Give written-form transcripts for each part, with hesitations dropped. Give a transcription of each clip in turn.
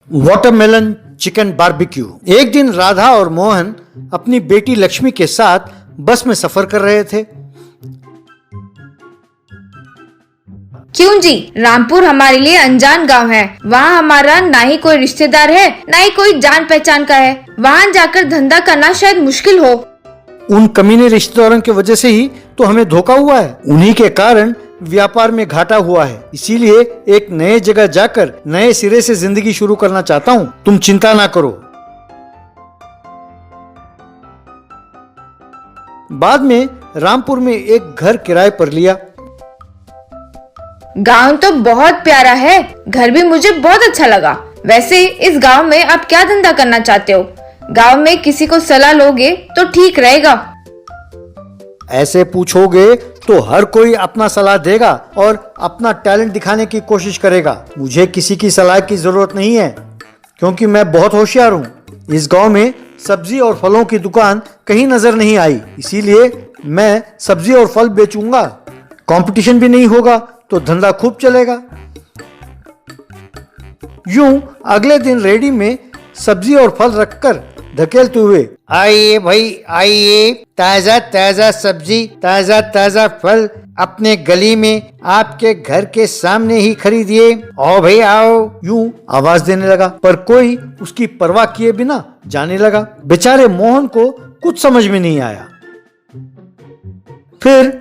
Watermelon chicken barbecue. एक दिन राधा और मोहन अपनी बेटी लक्ष्मी के साथ बस में सफर कर रहे थे। क्यों जी, रामपुर हमारे लिए अनजान गांव है। वहाँ हमारा ना ही कोई रिश्तेदार है, ना ही कोई जान पहचान का है। वहाँ जाकर धंधा करना शायद मुश्किल हो। उन कमीने रिश्तेदारों की वजह से ही तो हमें धोखा हुआ है। उन्हीं के कारण व्यापार में घाटा हुआ है। इसीलिए एक नए जगह जाकर नए सिरे से जिंदगी शुरू करना चाहता हूँ। तुम चिंता ना करो। बाद में रामपुर में एक घर किराए पर लिया। गांव तो बहुत प्यारा है, घर भी मुझे बहुत अच्छा लगा। वैसे इस गांव में आप क्या धंधा करना चाहते हो? गांव में किसी को सलाह लोगे तो ठीक रहेगा। ऐसे पूछोगे तो हर कोई अपना सलाह देगा और अपना टैलेंट दिखाने की कोशिश करेगा। मुझे किसी की सलाह की जरूरत नहीं है, क्योंकि मैं बहुत होशियार हूँ। इस गांव में सब्जी और फलों की दुकान कहीं नजर नहीं आई, इसीलिए मैं सब्जी और फल बेचूंगा। कंपटीशन भी नहीं होगा तो धंधा खूब चलेगा। यूं अगले दिन रेडी में सब्जी और फल रखकर धकेलते हुए, आइए भाई आइए, ताजा ताजा सब्जी ताजा ताजा फल अपने गली में आपके घर के सामने ही खरीदिए। आओ भाई आओ, यूं आवाज देने लगा। पर कोई उसकी परवाह किए बिना जाने लगा। बेचारे मोहन को कुछ समझ में नहीं आया। फिर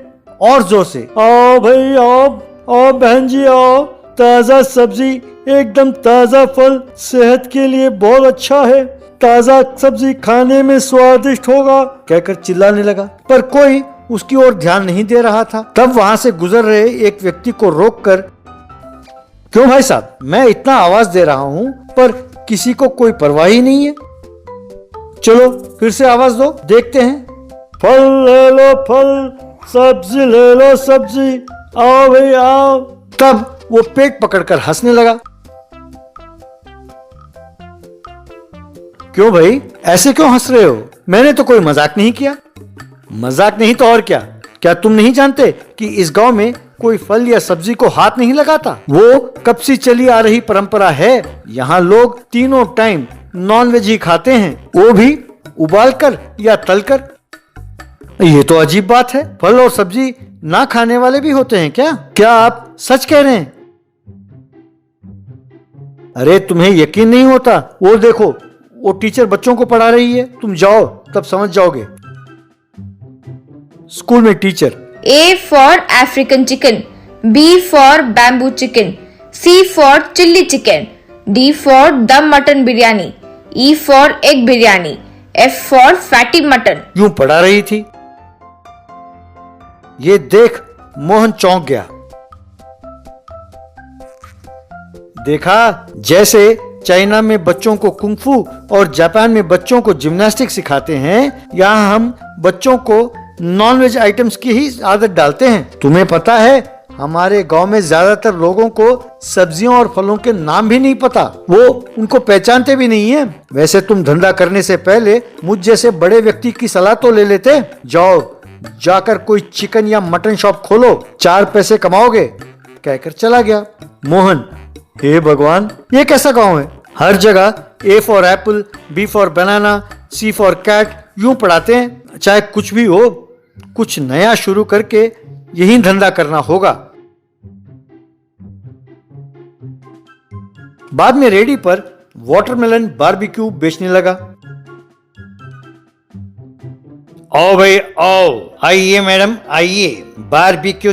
और जोर से, आओ भाई आओ बहन जी आओ, ताजा सब्जी एकदम ताजा फल सेहत के लिए बहुत अच्छा है। ताजा सब्जी खाने में स्वादिष्ट होगा, कहकर चिल्लाने लगा। पर कोई उसकी ओर ध्यान नहीं दे रहा था। तब वहां से गुजर रहे एक व्यक्ति को रोककर, क्यों भाई साहब, मैं इतना आवाज दे रहा हूँ पर किसी को कोई परवाह ही नहीं है। चलो फिर से आवाज दो, देखते हैं। फल ले लो फल, सब्जी ले लो सब्जी, आओ भाई आओ। तब वो पेट पकड़कर हंसने लगा। क्यों भाई, ऐसे क्यों हंस रहे हो? मैंने तो कोई मजाक नहीं किया। मजाक नहीं तो और क्या? क्या तुम नहीं जानते कि इस गांव में कोई फल या सब्जी को हाथ नहीं लगाता? वो कब से चली आ रही परंपरा है। यहाँ लोग तीनों टाइम नॉनवेज ही खाते हैं, वो भी उबालकर या तलकर। ये तो अजीब बात है। फल और सब्जी ना खाने वाले भी होते हैं क्या? क्या आप सच कह रहे हैं? अरे तुम्हें यकीन नहीं होता? वो देखो, वो टीचर बच्चों को पढ़ा रही है। तुम जाओ तब समझ जाओगे। स्कूल में teacher, A for African chicken, B for bamboo chicken, C for chili chicken, D for dum mutton biryani, E for egg biryani, F for fatty mutton। यूं पढ़ा रही थी। ये देख मोहन चौंक गया। देखा, जैसे चाइना में बच्चों को कुंफू और जापान में बच्चों को जिम्नास्टिक सिखाते हैं, यहाँ हम बच्चों को नॉनवेज आइटम्स की ही आदत डालते हैं। तुम्हें पता है, हमारे गांव में ज्यादातर लोगों को सब्जियों और फलों के नाम भी नहीं पता। वो उनको पहचानते भी नहीं है। वैसे तुम धंधा करने से पहले मुझ जैसे बड़े व्यक्ति की सलाह तो ले लेते। जाओ जाकर कोई चिकन या मटन शॉप खोलो, 4 पैसे कमाओगे, कहकर चला गया। मोहन, हे भगवान, ये कैसा गांव है? हर जगह A for apple, B for banana, C for cat यूं पढ़ाते हैं। चाहे कुछ भी हो, कुछ नया शुरू करके यही धंधा करना होगा। बाद में रेडी पर वाटरमेलन बारबेक्यू बेचने लगा। आओ भाई आओ, आइए मैडम आइए, बारबेक्यू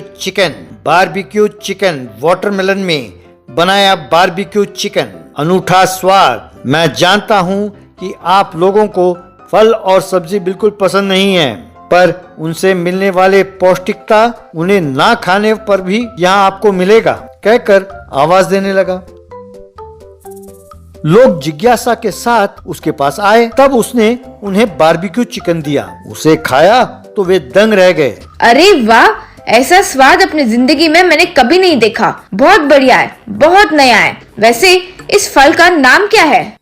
चिकन वाटरमेलन में बनाया बारबेक्यू चिकन, अनूठा स्वाद। मैं जानता हूं कि आप लोगों को फल और सब्जी बिल्कुल पसंद नहीं है, पर उनसे मिलने वाले पौष्टिकता उन्हें ना खाने पर भी यहाँ आपको मिलेगा, कहकर आवाज देने लगा। लोग जिज्ञासा के साथ उसके पास आए। तब उसने उन्हें बारबेक्यू चिकन दिया। उसे खाया तो वे दंग रह गए। अरे वाह, ऐसा स्वाद अपनी जिंदगी में मैंने कभी नहीं देखा। बहुत बढ़िया है, बहुत नया है। वैसे इस फल का नाम क्या है?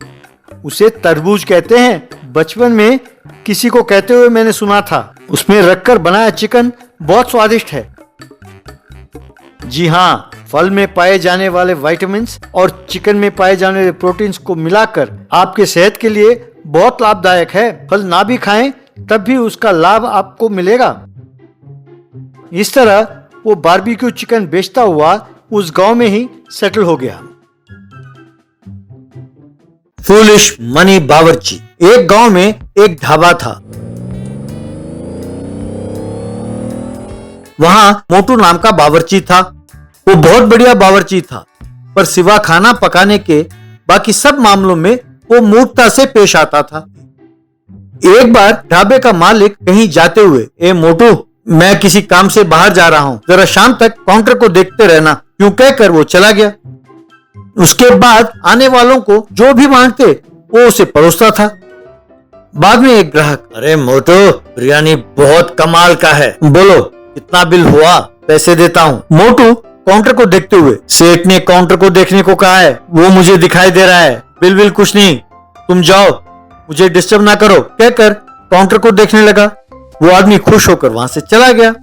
उसे तरबूज कहते हैं। बचपन में किसी को कहते हुए मैंने सुना था। उसमें रखकर बनाया चिकन बहुत स्वादिष्ट है। जी हाँ, फल में पाए जाने वाले विटामिन्स और चिकन में पाए जाने वाले प्रोटीन्स को मिलाकर आपके सेहत के लिए बहुत लाभदायक है। फल ना भी खाएं तब भी उसका लाभ आपको मिलेगा। इस तरह वो बारबेक्यू चिकन बेचता हुआ उस गांव में ही सेटल हो गया। फूलिश मनी बावर्ची। एक गांव में एक ढाबा था। वहां मोटू नाम का बावर्ची था। वो बहुत बढ़िया बावर्ची था, पर सिवा खाना पकाने के बाकी सब मामलों में वो मूर्खता से पेश आता था। एक बार ढाबे का मालिक कहीं जाते हुए, ए मोटू, मैं किसी काम से बाहर जा रहा हूं, जरा शाम तक काउंटर को देखते रहना, यूं कहकर वो चला गया। उसके बाद आने वालों को जो भी मांगते वो उसे परोसता था। बाद में एक ग्राहक, अरे मोटू, बिरयानी बहुत कमाल का है, बोलो कितना बिल हुआ, पैसे देता हूँ। मोटू काउंटर को देखते हुए, सेठ ने काउंटर को देखने को कहा है, वो मुझे दिखाई दे रहा है, बिल कुछ नहीं, तुम जाओ, मुझे डिस्टर्ब ना करो, कहकर काउंटर को देखने लगा। वो आदमी खुश होकर वहां से चला गया।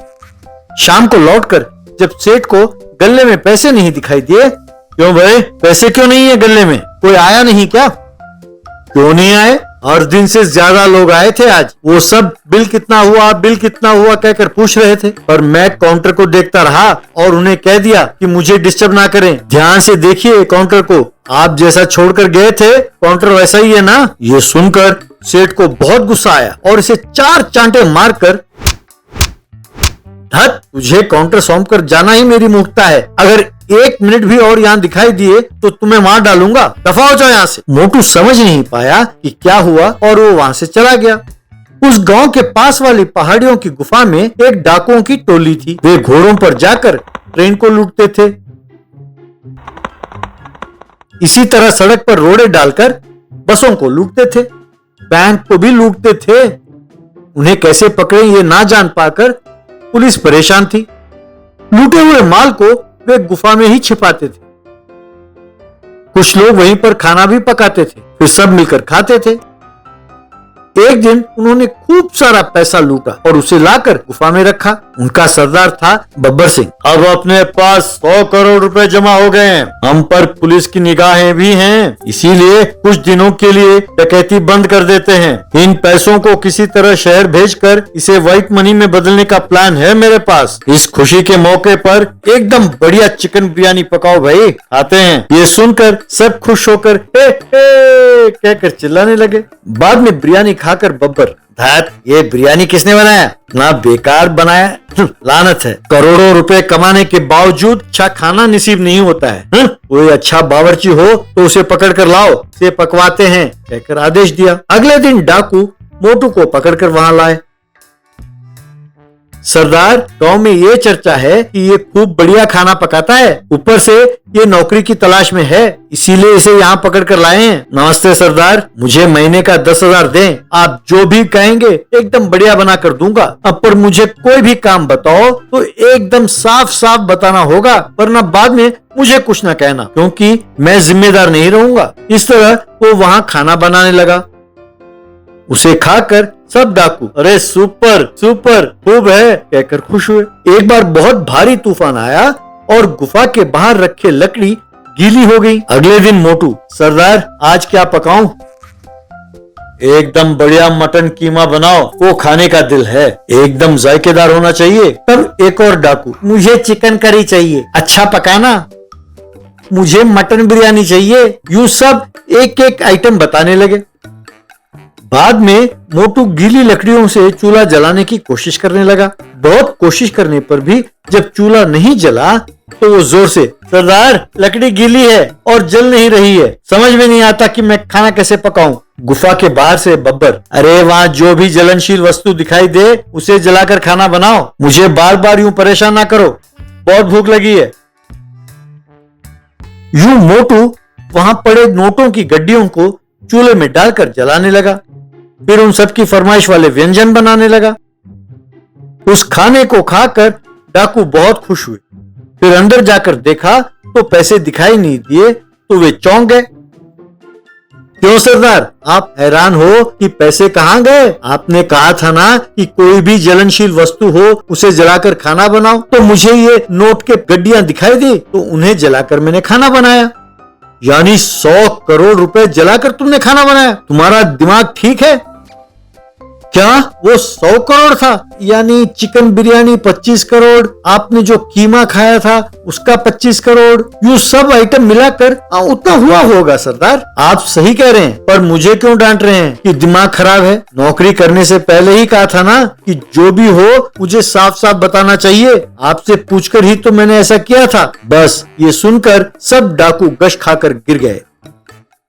शाम को लौटकर जब सेठ को गल्ले में पैसे नहीं दिखाई दिए, क्यों भाई, पैसे क्यों नहीं है गल्ले में, कोई आया नहीं क्या? क्यों नहीं आए? हर दिन से ज्यादा लोग आए थे आज, वो सब बिल कितना हुआ कहकर पूछ रहे थे, पर मैं काउंटर को देखता रहा और उन्हें कह दिया कि मुझे डिस्टर्ब ना करें, ध्यान से देखिए काउंटर को, आप जैसा छोड़कर गए थे काउंटर वैसा ही है ना। ये सुनकर सेठ को बहुत गुस्सा आया और इसे 4 चांटे मारकर, धत, तुझे काउंटर सौंप कर जाना ही मेरी मूर्खता है, अगर 1 मिनट भी और यहाँ दिखाई दिए तो तुम्हें मार डालूंगा, दफा हो जाओ यहाँ से। मोटू समझ नहीं पाया कि क्या हुआ और वो वहां से चला गया। उस गांव के पास वाली पहाड़ियों की गुफा में एक डाकुओं की टोली थी। वे घोड़ों पर जाकर ट्रेन को लूटते थे। इसी तरह सड़क पर रोड़े डालकर बसों को लूटते थे, बैंक को भी लूटते थे। उन्हें कैसे पकड़े ये ना जान पाकर पुलिस परेशान थी। लूटे हुए माल को वे गुफा में ही छिपाते थे। कुछ लोग वहीं पर खाना भी पकाते थे, फिर सब मिलकर खाते थे। एक दिन उन्होंने खूब सारा पैसा लूटा और उसे लाकर गुफा में रखा। उनका सरदार था बब्बर सिंह। अब अपने पास 100 करोड़ रुपए जमा हो गए हैं, हम पर पुलिस की निगाहें भी हैं, इसीलिए कुछ दिनों के लिए डकैती बंद कर देते हैं। इन पैसों को किसी तरह शहर भेजकर इसे व्हाइट मनी में बदलने का प्लान है मेरे पास। इस खुशी के मौके पर एकदम बढ़िया चिकन बिरयानी पकाओ भाई, खाते हैं। ये सुनकर सब खुश होकर हे हे कहकर चिल्लाने लगे। बाद में बिरयानी खाकर बब्बर, धैत, ये बिरयानी किसने बनाया, ना बेकार बनाया, लानत है, करोड़ों रुपए कमाने के बावजूद अच्छा खाना नसीब नहीं होता है। कोई अच्छा बावर्ची हो तो उसे पकड़ कर लाओ, से पकवाते हैं, कहकर आदेश दिया। अगले दिन डाकू मोटू को पकड़कर वहां लाए। सरदार, गांव में ये चर्चा है कि ये खूब बढ़िया खाना पकाता है, ऊपर से ये नौकरी की तलाश में है, इसीलिए इसे यहाँ पकड़ कर लाए हैं। नमस्ते सरदार, मुझे महीने का 10,000 दें, आप जो भी कहेंगे एकदम बढ़िया बना कर दूंगा। अब पर मुझे कोई भी काम बताओ तो एकदम साफ साफ बताना होगा, वरना बाद में मुझे कुछ न कहना, क्योंकि मैं जिम्मेदार नहीं रहूंगा। इस तरह वो वहाँ खाना बनाने लगा। उसे खाकर सब डाकू, अरे सुपर सुपर, खूब है, कहकर खुश हुए। एक बार बहुत भारी तूफान आया और गुफा के बाहर रखे लकड़ी गीली हो गई। अगले दिन मोटू, सरदार आज क्या पकाऊं? एकदम बढ़िया मटन कीमा बनाओ, वो खाने का दिल है, एकदम जायकेदार होना चाहिए। तब एक और डाकू, मुझे चिकन करी चाहिए, अच्छा पकाना, मुझे मटन बिरयानी चाहिए। यूं सब एक एक आइटम बताने लगे। बाद में मोटू गीली लकड़ियों से चूल्हा जलाने की कोशिश करने लगा। बहुत कोशिश करने पर भी जब चूल्हा नहीं जला तो वो जोर से, सरदार लकड़ी गीली है और जल नहीं रही है, समझ में नहीं आता कि मैं खाना कैसे पकाऊं। गुफा के बाहर से बब्बर, अरे वहाँ जो भी जलनशील वस्तु दिखाई दे उसे जलाकर खाना बनाओ, मुझे बार बार यूं परेशान ना करो, बहुत भूख लगी है। यूं मोटू वहां पड़े नोटों की गड्डियों को चूल्हे में डालकर जलाने लगा। फिर उन सब की फरमाइश वाले व्यंजन बनाने लगा। उस खाने को खाकर डाकू बहुत खुश हुए। फिर अंदर जाकर देखा तो पैसे दिखाई नहीं दिए, तो वे चौंक गए। क्यों सरदार, आप हैरान हो कि पैसे कहाँ गए? आपने कहा था ना कि कोई भी जलनशील वस्तु हो उसे जलाकर खाना बनाओ, तो मुझे ये नोट के गड्डियां दिखाई दी तो उन्हें जलाकर मैंने खाना बनाया। यानी 100 करोड़ रुपए जलाकर तुमने खाना बनाया? तुम्हारा दिमाग ठीक है क्या? वो 100 करोड़ था, यानी चिकन बिरयानी 25 करोड़, आपने जो कीमा खाया था उसका 25 करोड़, यूं सब आइटम मिलाकर उतना हुआ होगा सरदार। आप सही कह रहे हैं, पर मुझे क्यों डांट रहे हैं कि दिमाग खराब है? नौकरी करने से पहले ही कहा था ना कि जो भी हो मुझे साफ साफ बताना चाहिए। आपसे पूछकर ही तो मैंने ऐसा किया था। बस ये सुनकर सब डाकू गश खाकर गिर गए।